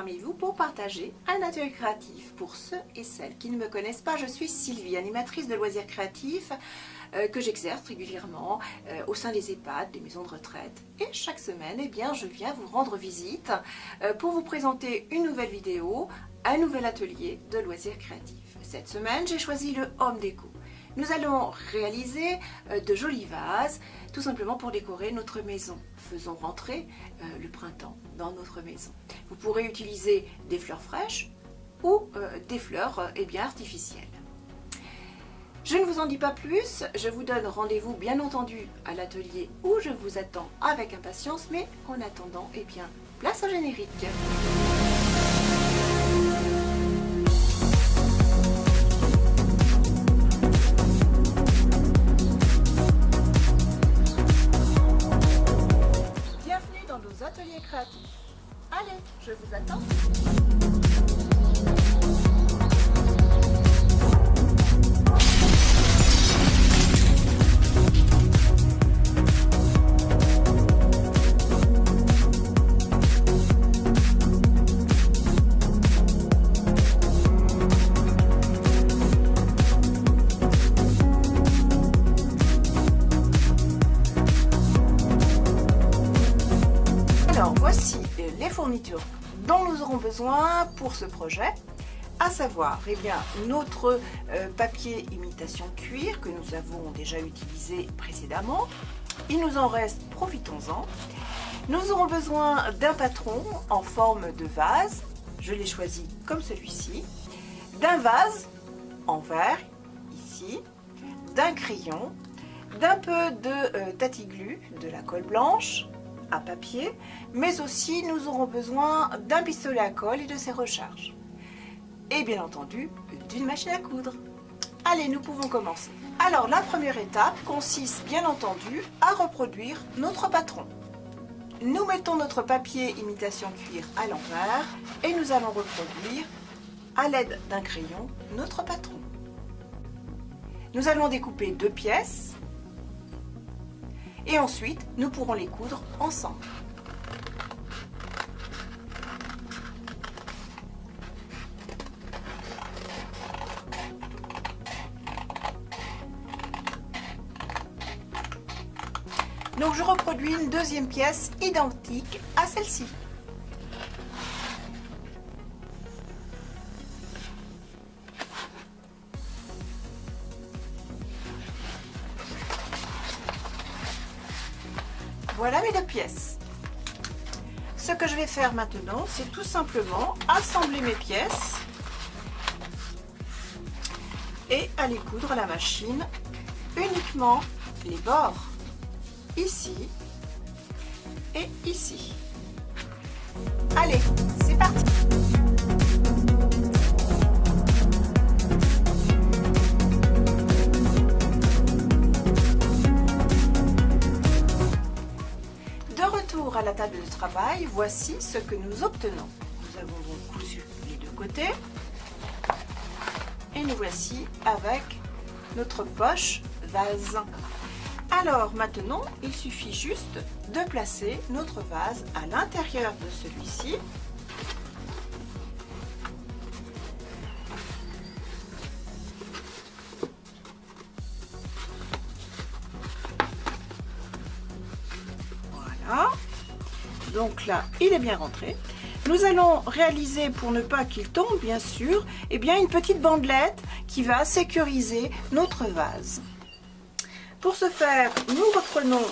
parmi vous pour partager un atelier créatif. Pour ceux et celles qui ne me connaissent pas, je suis Sylvie, animatrice de loisirs créatifs que j'exerce régulièrement au sein des EHPAD, des maisons de retraite. Et chaque semaine, eh bien, je viens vous rendre visite pour vous présenter une nouvelle vidéo, un nouvel atelier de loisirs créatifs. Cette semaine, j'ai choisi le home déco. Nous allons réaliser de jolis vases, tout simplement pour décorer notre maison. Faisons rentrer le printemps dans notre maison. Vous pourrez utiliser des fleurs fraîches ou des fleurs artificielles. Je ne vous en dis pas plus, je vous donne rendez-vous bien entendu à l'atelier où je vous attends avec impatience, mais en attendant, place au générique. Bienvenue dans nos ateliers créatifs. Allez, je vous attends. Alors voici les fournitures dont nous aurons besoin pour ce projet, à savoir notre papier imitation cuir que nous avons déjà utilisé précédemment. Il nous en reste, profitons-en. Nous aurons besoin d'un patron en forme de vase, je l'ai choisi comme celui-ci, d'un vase en verre, ici, d'un crayon, d'un peu de tatiglu, de la colle blanche à papier, mais aussi nous aurons besoin d'un pistolet à colle et de ses recharges. Et bien entendu, d'une machine à coudre. Allez, nous pouvons commencer. Alors, la première étape consiste bien entendu à reproduire notre patron. Nous mettons notre papier imitation cuir à l'envers et nous allons reproduire à l'aide d'un crayon notre patron. Nous allons découper 2 pièces et ensuite nous pourrons les coudre ensemble. Donc je reproduis une deuxième pièce identique à celle-ci. Voilà mes 2 pièces. Ce que je vais faire maintenant, c'est tout simplement assembler mes pièces et aller coudre à la machine uniquement les bords, ici et ici. Allez, c'est parti! À la table de travail, voici ce que nous obtenons. Nous avons donc cousu les 2 côtés et nous voici avec notre poche vase. Alors maintenant, il suffit juste de placer notre vase à l'intérieur de celui-ci. Voilà. Donc là, il est bien rentré. Nous allons réaliser, pour ne pas qu'il tombe, bien sûr, une petite bandelette qui va sécuriser notre vase. Pour ce faire, nous reprenons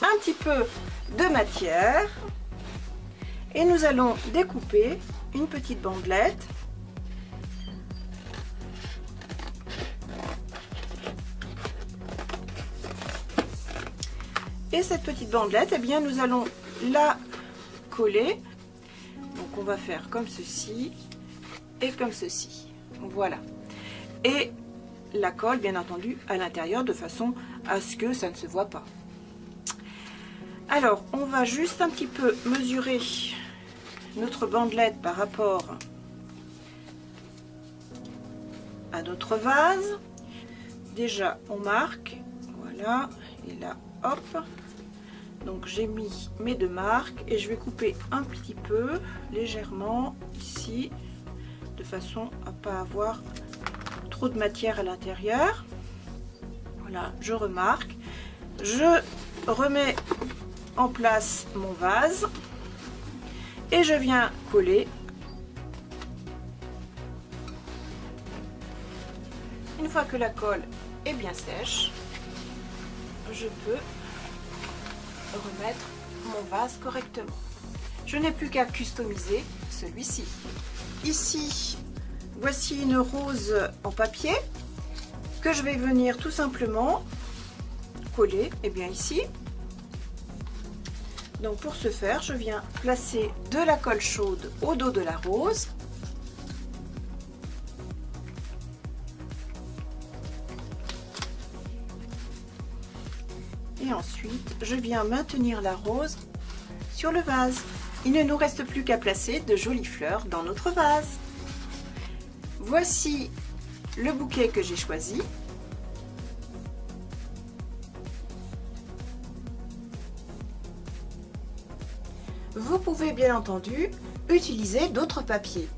un petit peu de matière et nous allons découper une petite bandelette. Et cette petite bandelette, nous allons la coller. Donc on va faire comme ceci et comme ceci. Voilà. Et la colle bien entendu à l'intérieur de façon à ce que ça ne se voit pas. Alors on va juste un petit peu mesurer notre bandelette par rapport à notre vase. Déjà on marque, voilà, et là hop, Donc j'ai mis mes 2 marques et je vais couper un petit peu, légèrement ici, de façon à pas avoir trop de matière à l'intérieur. Voilà, je remarque. Je remets en place mon vase et je viens coller. Une fois que la colle est bien sèche, je peux remettre mon vase correctement. Je n'ai plus qu'à customiser celui-ci. Ici, voici une rose en papier que je vais venir tout simplement coller bien ici. Donc pour ce faire, je viens placer de la colle chaude au dos de la rose. Et ensuite, je viens maintenir la rose sur le vase. Il ne nous reste plus qu'à placer de jolies fleurs dans notre vase. Voici le bouquet que j'ai choisi. Vous pouvez bien entendu utiliser d'autres papiers,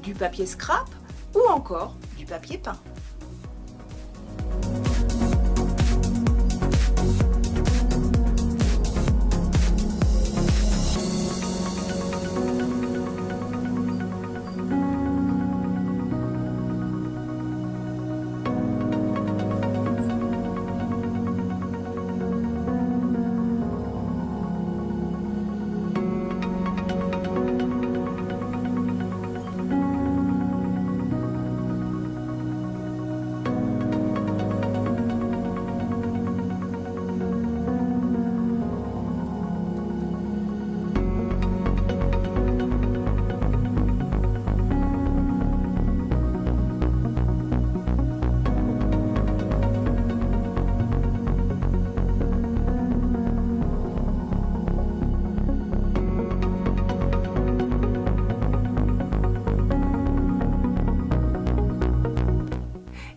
du papier scrap ou encore du papier peint.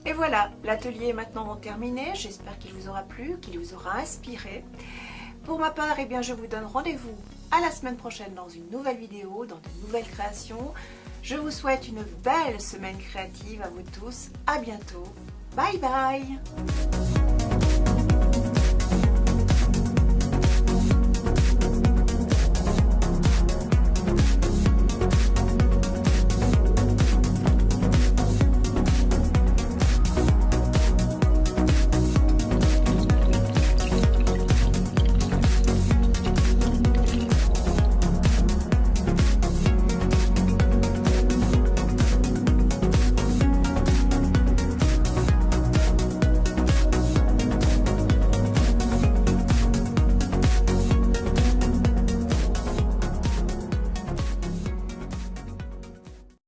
Et voilà, l'atelier est maintenant terminé. J'espère qu'il vous aura plu, qu'il vous aura inspiré. Pour ma part, eh bien, je vous donne rendez-vous à la semaine prochaine dans une nouvelle vidéo, dans de nouvelles créations. Je vous souhaite une belle semaine créative à vous tous. À bientôt. Bye bye.